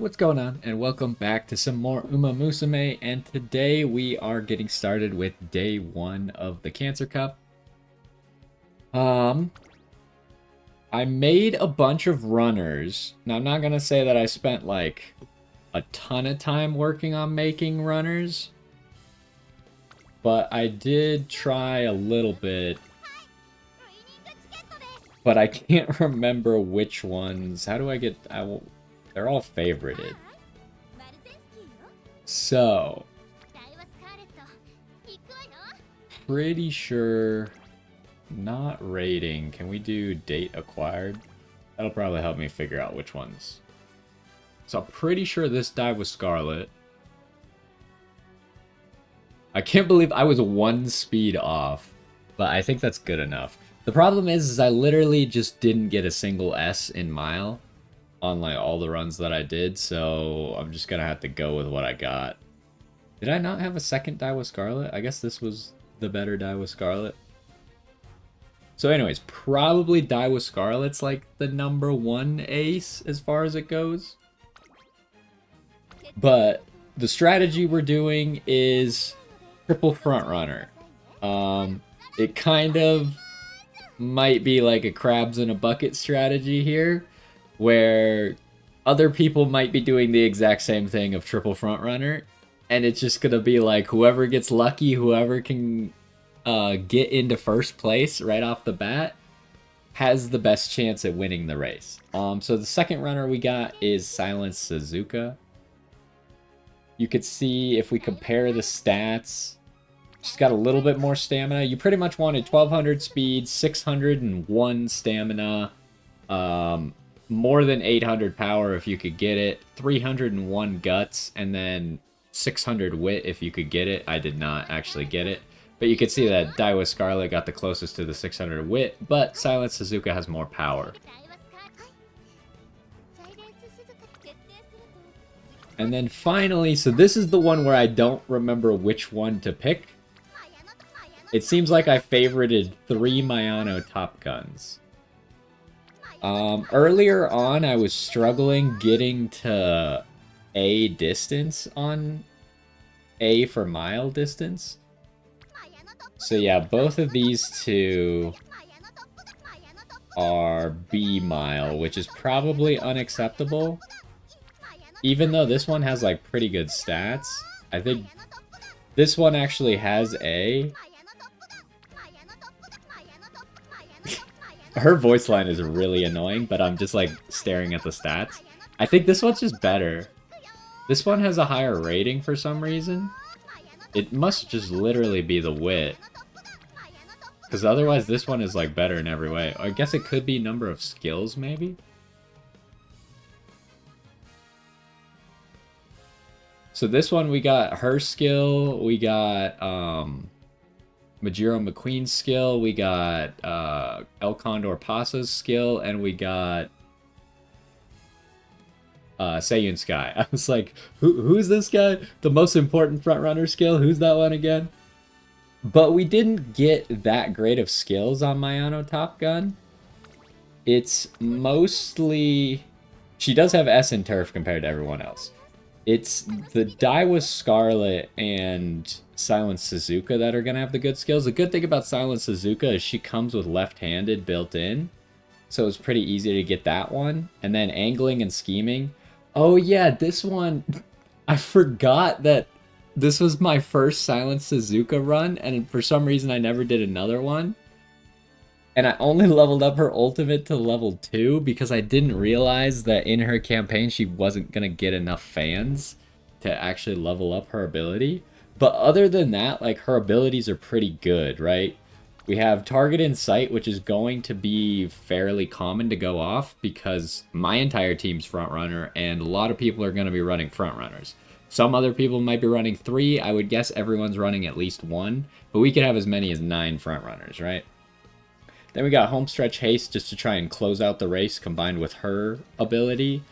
What's going on? And welcome back to some more Umamusume. And today we are getting started with day 1 of the Cancer Cup. I made a bunch of runners. Now I'm not gonna say that I spent like a ton of time working on making runners, but I did try a little bit. But I can't remember which ones. How do I get? They're all favorited. So, pretty sure not rating. Can we do date acquired? That'll probably help me figure out which ones. So I'm pretty sure this die was Scarlet. I can't believe I was 1 speed off, but I think that's good enough. The problem is I literally just didn't get a single S in Mile on like all the runs that I did, so I'm just gonna have to go with what I got. Did I not have a second die with Scarlet? I guess this was the better die with Scarlet. So anyways, probably die with Scarlet's like the #1 ace as far as it goes. But the strategy we're doing is triple front runner. It kind of might be like a crabs in a bucket strategy here, where other people might be doing the exact same thing of triple front runner, and it's just gonna be like whoever gets lucky, whoever can get into first place right off the bat has the best chance at winning the race. So the second runner we got is Silence Suzuka. You could see if we compare the stats, she's got a little bit more stamina. You pretty much wanted 1200 speed, 601 stamina, more than 800 power if you could get it, 301 guts, and then 600 wit if you could get it. I did not actually get it, but you could see that Daiwa Scarlet got the closest to the 600 wit, but Silent Suzuka has more power. And then finally, so this is the one where I don't remember which one to pick. It seems like I favorited 3 Mayano Top Guns. Earlier on, I was struggling getting to A distance on A for mile distance. So yeah, both of these two are B mile, which is probably unacceptable. Even though this one has like pretty good stats, I think this one actually has A. Her voice line is really annoying, but I'm just like staring at the stats. I think this one's just better. This one has a higher rating for some reason. It must just literally be the wit, because otherwise this one is like better in every way. I guess it could be number of skills maybe. So this one we got her skill, we got Majiro McQueen's skill, we got El Condor Pasa's skill, and we got Seiyun Sky. I was like, who's this guy? The most important frontrunner skill? Who's that one again? But we didn't get that great of skills on Mayano Top Gun. It's mostly... She does have S in Turf compared to everyone else. It's the Daiwa Scarlet and Silent Suzuka that are going to have the good skills. The good thing about Silent Suzuka is she comes with left-handed built in, so it's pretty easy to get that one. And then angling and scheming. Oh yeah, this one, I forgot that this was my first Silent Suzuka run, and for some reason I never did another one. And I only leveled up her ultimate to level 2 because I didn't realize that in her campaign she wasn't going to get enough fans to actually level up her ability. But other than that, like, her abilities are pretty good, right? We have Target in Sight, which is going to be fairly common to go off because my entire team's frontrunner and a lot of people are going to be running frontrunners. Some other people might be running 3. I would guess everyone's running at least 1, but we could have as many as 9 frontrunners, right? Then we got Homestretch Haste just to try and close out the race combined with her ability.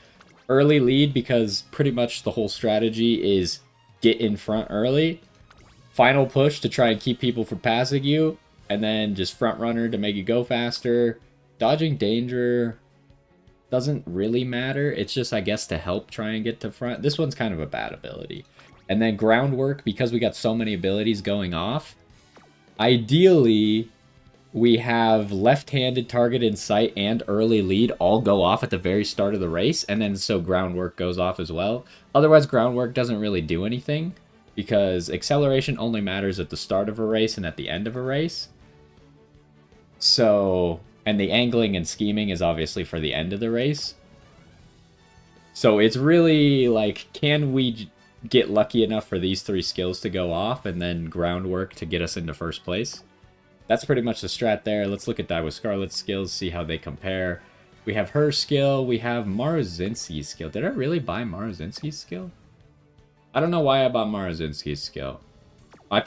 Early lead because pretty much the whole strategy is get in front early. Final push to try and keep people from passing you. And then just front runner to make you go faster. Dodging danger. doesn't really matter. It's just, I guess, to help try and get to front. This one's kind of a bad ability. And then groundwork, because we got so many abilities going off, ideally, we have left-handed target in sight and early lead all go off at the very start of the race, and then so groundwork goes off as well. Otherwise, groundwork doesn't really do anything, because acceleration only matters at the start of a race and at the end of a race. So, and the angling and scheming is obviously for the end of the race. So it's really like, can we get lucky enough for these 3 skills to go off, and then groundwork to get us into first place? That's pretty much the strat there. Let's look at Die with Scarlet's skills, see how they compare. We have her skill. We have Maruzinski's skill. Did I really buy Maruzinski's skill? I don't know why I bought Maruzinski's skill. I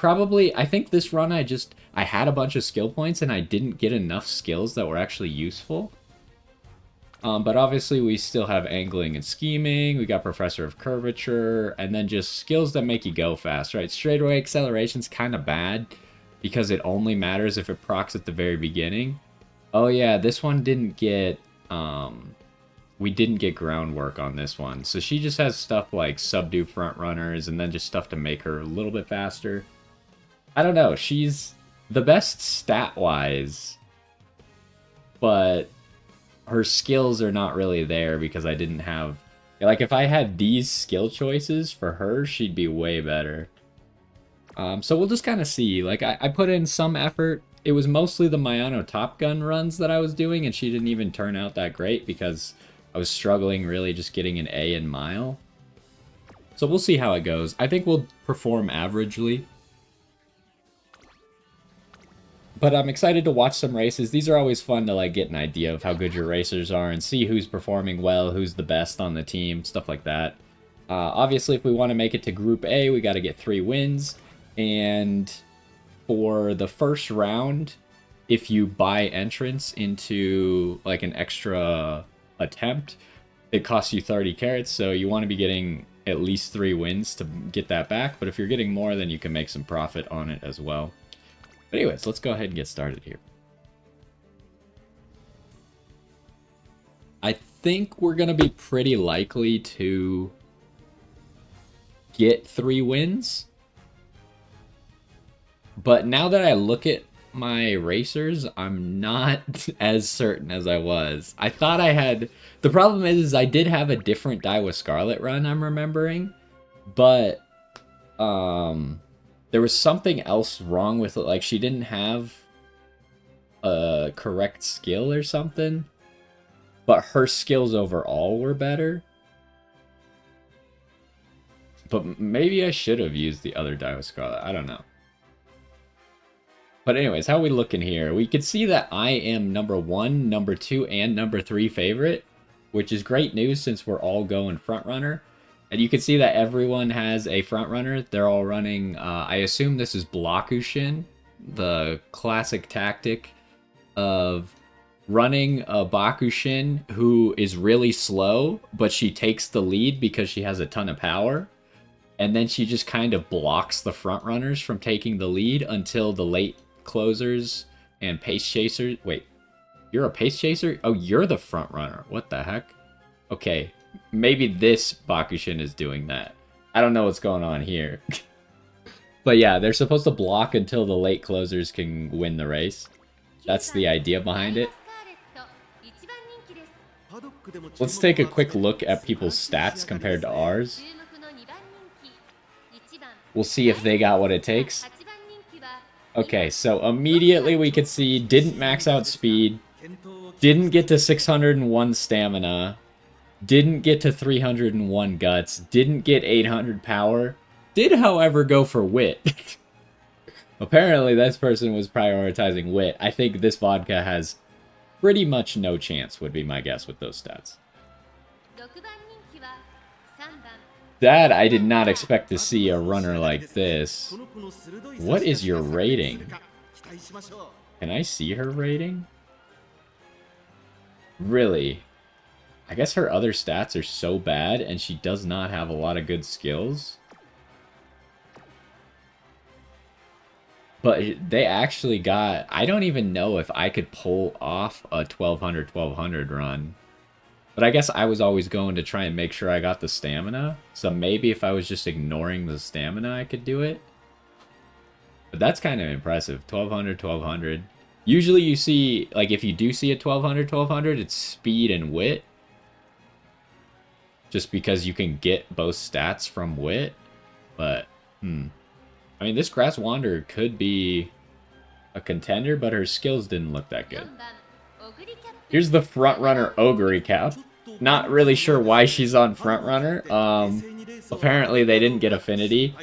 think this run I had a bunch of skill points and I didn't get enough skills that were actually useful. But obviously we still have angling and scheming. We got Professor of Curvature, and then just skills that make you go fast, right? Straightaway acceleration's kind of bad, because it only matters if it procs at the very beginning. Oh yeah, this one didn't get, we didn't get groundwork on this one. So she just has stuff like subdue front runners, and then just stuff to make her a little bit faster. I don't know, she's the best stat-wise, but her skills are not really there because I didn't have... Like, if I had these skill choices for her, she'd be way better. So we'll just kind of see. Like, I put in some effort. It was mostly the Mayano Top Gun runs that I was doing, and she didn't even turn out that great because I was struggling really just getting an A in Mile. So we'll see how it goes. I think we'll perform averagely. But I'm excited to watch some races. These are always fun to like get an idea of how good your racers are and see who's performing well, who's the best on the team, stuff like that. Obviously, if we want to make it to Group A, we got to get 3 wins. And for the first round, if you buy entrance into like an extra attempt, it costs you 30 carats. So you want to be getting at least 3 wins to get that back. But if you're getting more, then you can make some profit on it as well. But anyways, let's go ahead and get started here. I think we're going to be pretty likely to get 3 wins. But now that I look at my racers, I'm not as certain as I was. I thought I had... The problem is I did have a different Die with Scarlet run, I'm remembering. But, there was something else wrong with it. Like, she didn't have a correct skill or something. But her skills overall were better. But maybe I should have used the other Die with Scarlet. I don't know. But anyways, how are we looking here? We can see that I am number 1, number 2, and number 3 favorite, which is great news since we're all going front runner. And you can see that everyone has a front runner. They're all running, I assume this is Blokushin, the classic tactic of running a Bakushin who is really slow, but she takes the lead because she has a ton of power. And then she just kind of blocks the front runners from taking the lead until the late closers and pace chasers. Wait, you're a pace chaser? Oh, you're the front runner. What the heck? Okay, maybe this Bakushin is doing that. I don't know what's going on here. But yeah, they're supposed to block until the late closers can win the race. That's the idea behind it. Let's take a quick look at people's stats compared to ours. We'll see if they got what it takes. Okay, so immediately we could see didn't max out speed, didn't get to 601 stamina, didn't get to 301 guts, didn't get 800 power, did however go for wit. Apparently this person was prioritizing wit. I think this vodka has pretty much no chance, would be my guess with those stats. That I did not expect to see a runner like this. What is your rating? Can I see her rating? Really? I guess her other stats are so bad and she does not have a lot of good skills. But they actually got... I don't even know if I could pull off a 1200 run. But I guess I was always going to try and make sure I got the stamina. So maybe if I was just ignoring the stamina, I could do it. But that's kind of impressive. 1200, 1200. Usually you see, like if you do see a 1200, 1200, it's speed and wit. Just because you can get both stats from wit. But, I mean, this Grass Wanderer could be a contender, but her skills didn't look that good. Here's the Frontrunner Ogre recap. Not really sure why she's on Frontrunner. Apparently they didn't get Affinity.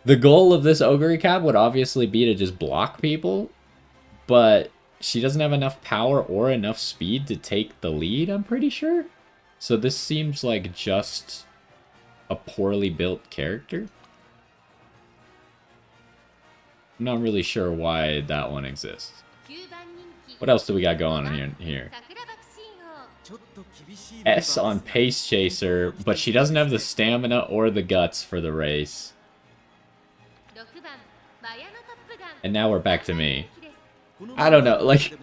The goal of this Ogre recap would obviously be to just block people, but she doesn't have enough power or enough speed to take the lead, I'm pretty sure. So this seems like just a poorly built character. I'm not really sure why that one exists. What else do we got going on here? S on Pace Chaser, but she doesn't have the stamina or the guts for the race. And now we're back to me. I don't know, like,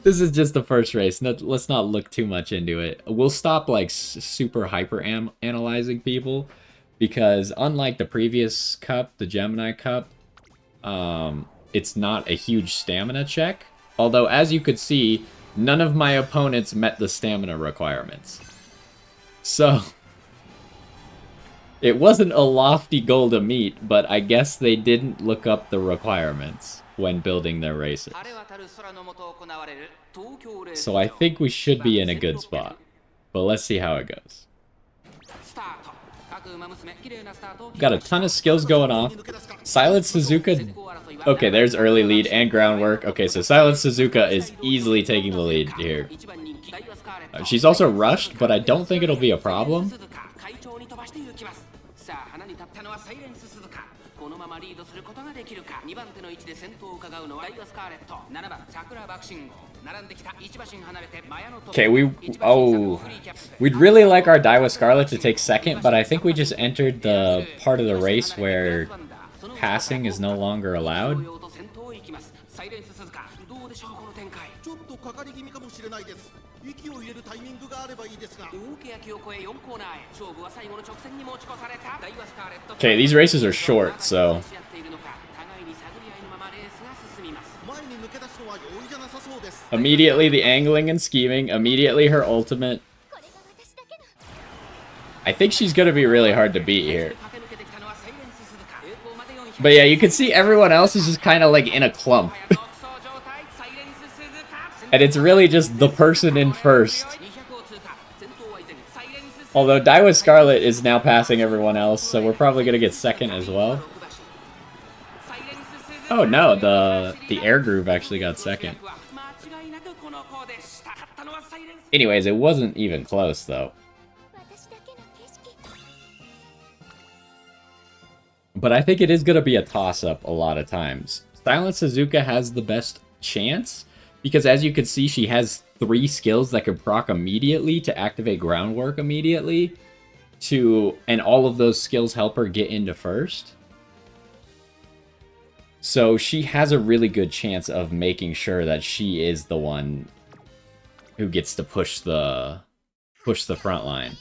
this is just the first race. No, let's not look too much into it. We'll stop, like, super hyper-analyzing people, because unlike the previous cup, the Gemini Cup, it's not a huge stamina check. Although, as you could see, none of my opponents met the stamina requirements. So, it wasn't a lofty goal to meet, but I guess they didn't look up the requirements when building their races. So I think we should be in a good spot. But let's see how it goes. Got a ton of skills going off. Silent Suzuka... Okay, there's early lead and groundwork. Okay, so Silent Suzuka is easily taking the lead here. She's also rushed, but I don't think it'll be a problem. Okay, we'd really like our Daiwa Scarlet to take second, but I think we just entered the part of the race where passing is no longer allowed. Okay, these races are short, so... Immediately the angling and scheming, immediately her ultimate. I think she's gonna be really hard to beat here. But yeah, you can see everyone else is just kind of like in a clump. And it's really just the person in first. Although Daiwa Scarlet is now passing everyone else, so we're probably gonna get second as well. Oh no, the air groove actually got second. Anyways, it wasn't even close though. But I think it is going to be a toss-up a lot of times. Silent Suzuka has the best chance, because as you can see, she has 3 skills that can proc immediately to activate groundwork immediately, and all of those skills help her get into first. So she has a really good chance of making sure that she is the one who gets to push the front line.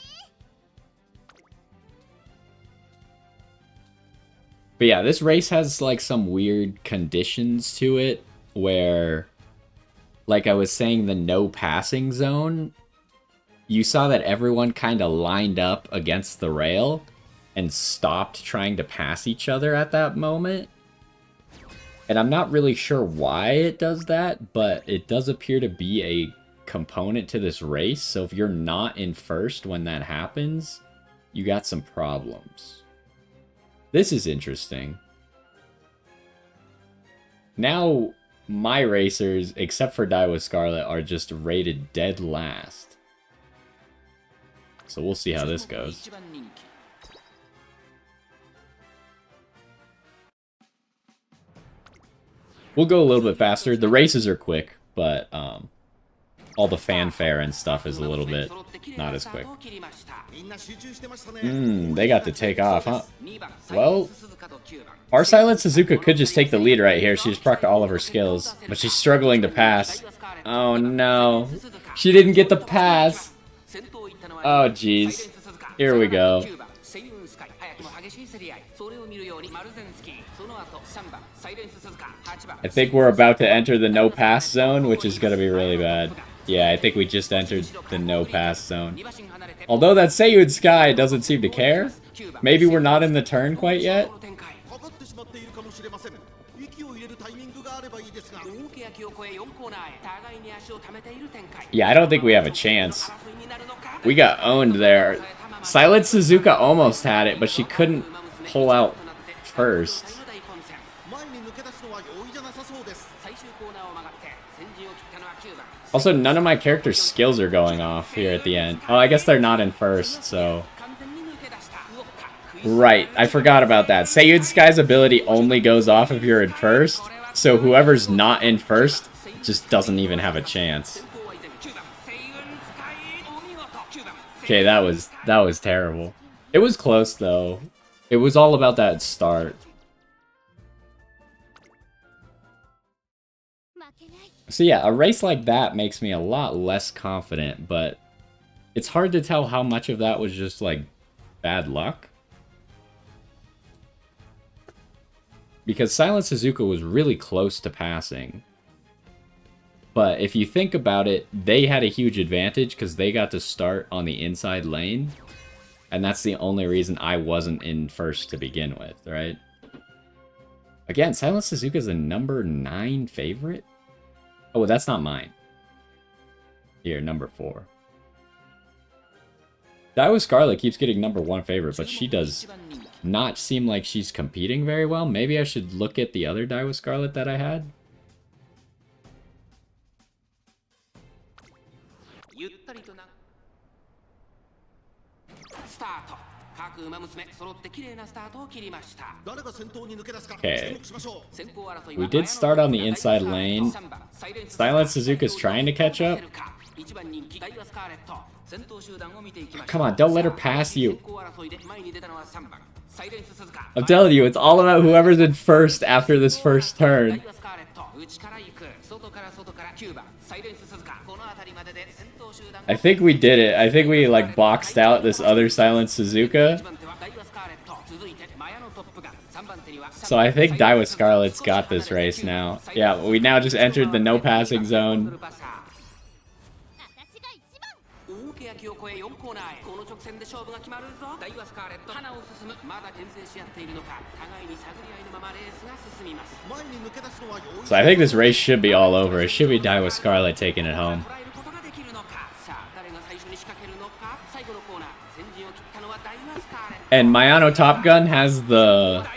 But yeah, this race has like some weird conditions to it where, like I was saying, the no passing zone, you saw that everyone kind of lined up against the rail and stopped trying to pass each other at that moment. And I'm not really sure why it does that, but it does appear to be a component to this race. So if you're not in first when that happens, you got some problems. This is interesting. Now, my racers, except for Daiwa Scarlet, are just rated dead last. So we'll see how this goes. We'll go a little bit faster. The races are quick, but all the fanfare and stuff is a little bit not as quick. They got to take off, huh? Well, our Silent Suzuka could just take the lead right here. She just procced all of her skills, but she's struggling to pass. Oh no. She didn't get the pass. Oh, jeez. Here we go. I think we're about to enter the no-pass zone, which is going to be really bad. Yeah, I think we just entered the no-pass zone. Although that Seiyu'd Sky doesn't seem to care. Maybe we're not in the turn quite yet. Yeah, I don't think we have a chance. We got owned there. Silent Suzuka almost had it, but she couldn't pull out first. Also, none of my character's skills are going off here at the end. Oh, I guess they're not in first, so... Right, I forgot about that. Seiyu'd Sky's ability only goes off if you're in first, so whoever's not in first just doesn't even have a chance. Okay, that was terrible. It was close, though. It was all about that start. So yeah, a race like that makes me a lot less confident, but it's hard to tell how much of that was just, like, bad luck. Because Silent Suzuka was really close to passing. But if you think about it, they had a huge advantage because they got to start on the inside lane. And that's the only reason I wasn't in first to begin with, right? Again, Silent Suzuka's a number 9 favorite? Oh, that's not mine. Here, number 4. Daiwa Scarlet keeps getting number 1 favorite, but she does not seem like she's competing very well. Maybe I should look at the other Daiwa Scarlet that I had. Okay. We did start on the inside lane. Silent Suzuka's trying to catch up. Come on, don't let her pass you. I'm telling you, it's all about whoever's in first after this first turn. I think we did it. I think we, like, boxed out this other Silent Suzuka. So I think Daiwa Scarlet's got this race now. Yeah, we now just entered the no passing zone. So I think this race should be all over. It should be Daiwa Scarlet taking it home. And Mayano Top Gun has the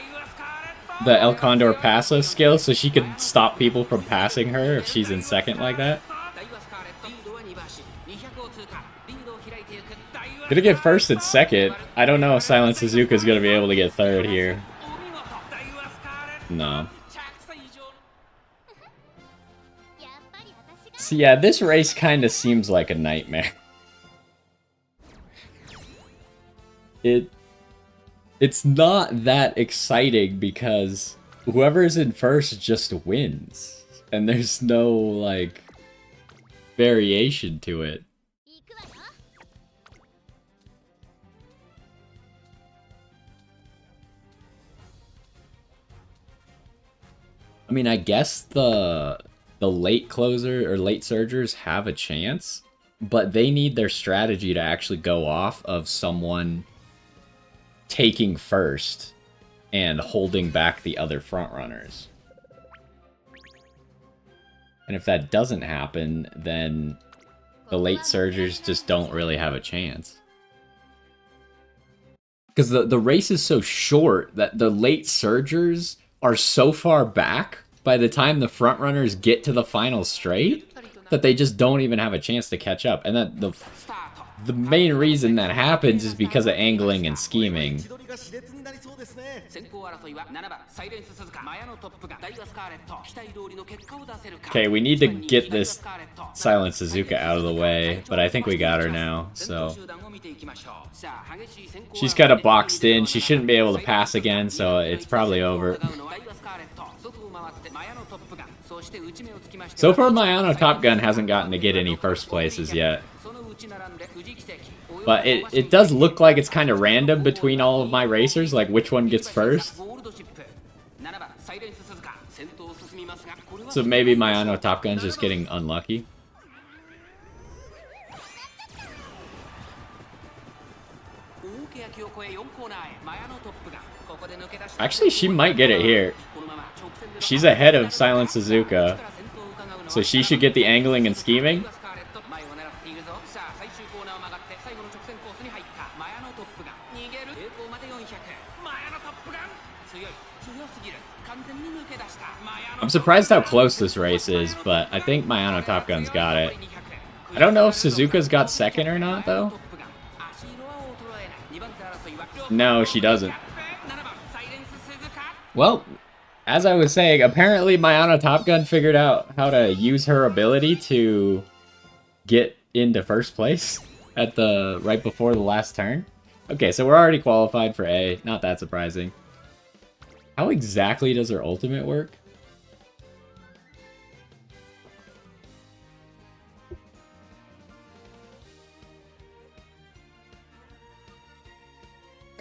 El Condor Pasa skill, so she could stop people from passing her if she's in second like that. Gonna get first and second. I don't know if Silent Suzuka's gonna be able to get third here. No. So yeah, this race kind of seems like a nightmare. It's not that exciting because whoever's in first just wins. And there's no, like, variation to it. I mean, I guess the late closer or late surgers have a chance, but they need their strategy to actually go off of someone taking first and holding back the other frontrunners. And if that doesn't happen, then the late surgers just don't really have a chance. Because the race is so short that the late surgers are so far back by the time the frontrunners get to the final straight that they just don't even have a chance to catch up. And that the main reason that happens is because of angling and scheming. Okay, we need to get this Silent Suzuka out of the way, but I think we got her now, so... She's kind of boxed in. She shouldn't be able to pass again, so it's probably over. So far, Mayano Top Gun hasn't gotten to get any first places yet. But it does look like it's kind of random between all of my racers, like which one gets first. So maybe my Ano Top Gun's just getting unlucky. Actually, she might get it here. She's ahead of Silent Suzuka, so she should get the angling and scheming. I'm surprised how close this race is, but I think my Ano Top Gun's got it. I don't know if Suzuka's got second or not, though. No, she doesn't. Well, as I was saying, apparently my Ano Top Gun figured out how to use her ability to get into first place at the right before the last turn. Okay, so we're already qualified for A. Not that surprising. How exactly does her ultimate work?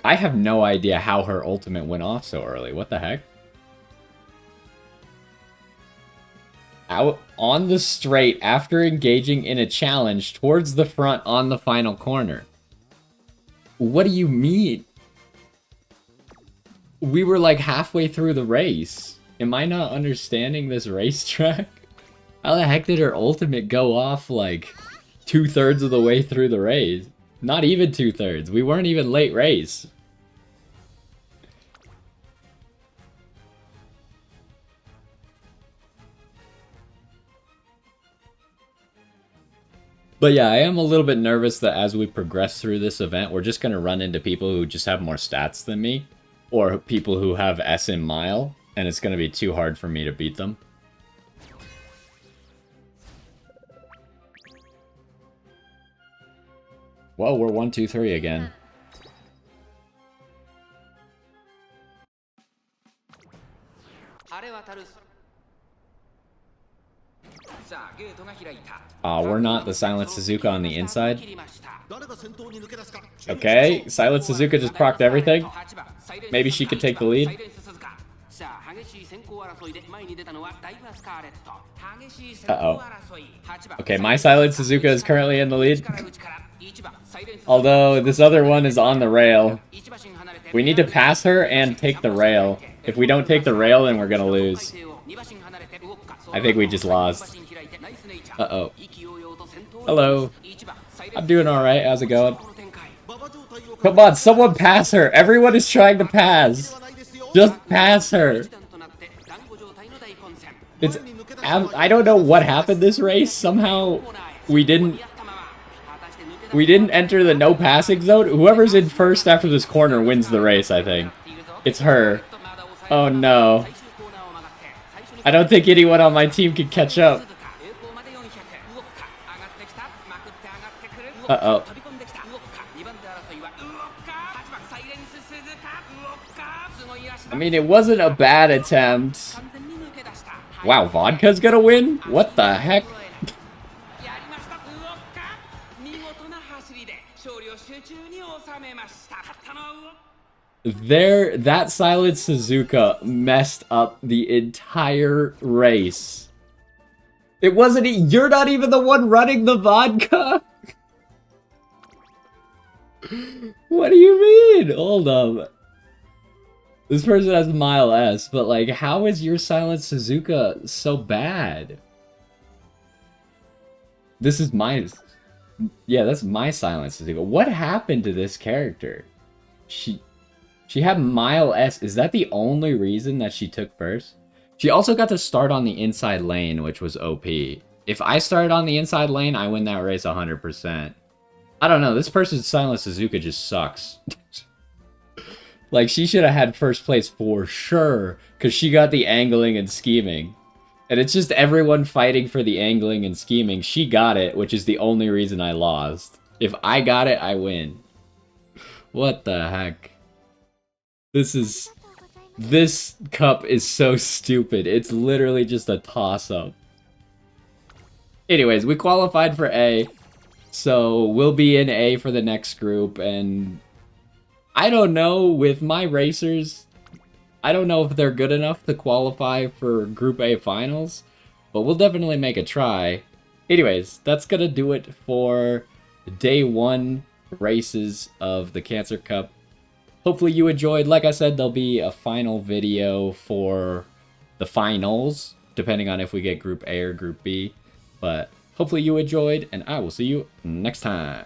I have no idea how her ultimate went off so early. What the heck? Out on the straight after engaging in a challenge towards the front on the final corner. What do you mean? We were like halfway through the race. Am I not understanding this racetrack? How the heck did her ultimate go off like 2/3 of the way through the race? Not even 2/3. We weren't even late race. But yeah, I am a little bit nervous that as we progress through this event, we're just going to run into people who just have more stats than me. Or people who have S in Mile, and it's going to be too hard for me to beat them. Well, we're 1, 2, 3 again. We're not the Silent Suzuka on the inside. Okay, Silent Suzuka just procced everything. Maybe she could take the lead. Uh-oh. Okay, my Silent Suzuka is currently in the lead. Although, this other one is on the rail. We need to pass her and take the rail. If we don't take the rail, then we're gonna lose. I think we just lost. Uh-oh. Hello. I'm doing alright. How's it going? Come on, someone pass her. Everyone is trying to pass. Just pass her. It's... I don't know what happened this race. Somehow we didn't enter the no passing zone. Whoever's in first after this corner wins the race, I think. It's her. Oh no. I don't think anyone on my team can catch up. Uh-oh. I mean, it wasn't a bad attempt. Wow, Vodka's gonna win? What the heck? That Silent Suzuka messed up the entire race. It wasn't... You're not even the one running the vodka? What do you mean? Hold up. This person has Mile S, but like, how is your Silent Suzuka so bad? This is my... Yeah, that's my Silent Suzuka. What happened to this character? She had Mile S. Is that the only reason that she took first? She also got to start on the inside lane, which was OP. If I started on the inside lane, I win that race 100%. I don't know. This person's Silent Suzuka just sucks. Like, she should have had first place for sure, because she got the angling and scheming. And it's just everyone fighting for the angling and scheming. She got it, which is the only reason I lost. If I got it, I win. What the heck? This cup is so stupid. It's literally just a toss-up. Anyways, we qualified for A. So we'll be in A for the next group, and I don't know, with my racers, I don't know if they're good enough to qualify for Group A finals, but we'll definitely make a try. Anyways, that's gonna do it for day 1 races of the Cancer Cup. Hopefully you enjoyed. Like I said, there'll be a final video for the finals, depending on if we get Group A or Group B. But hopefully you enjoyed, and I will see you next time.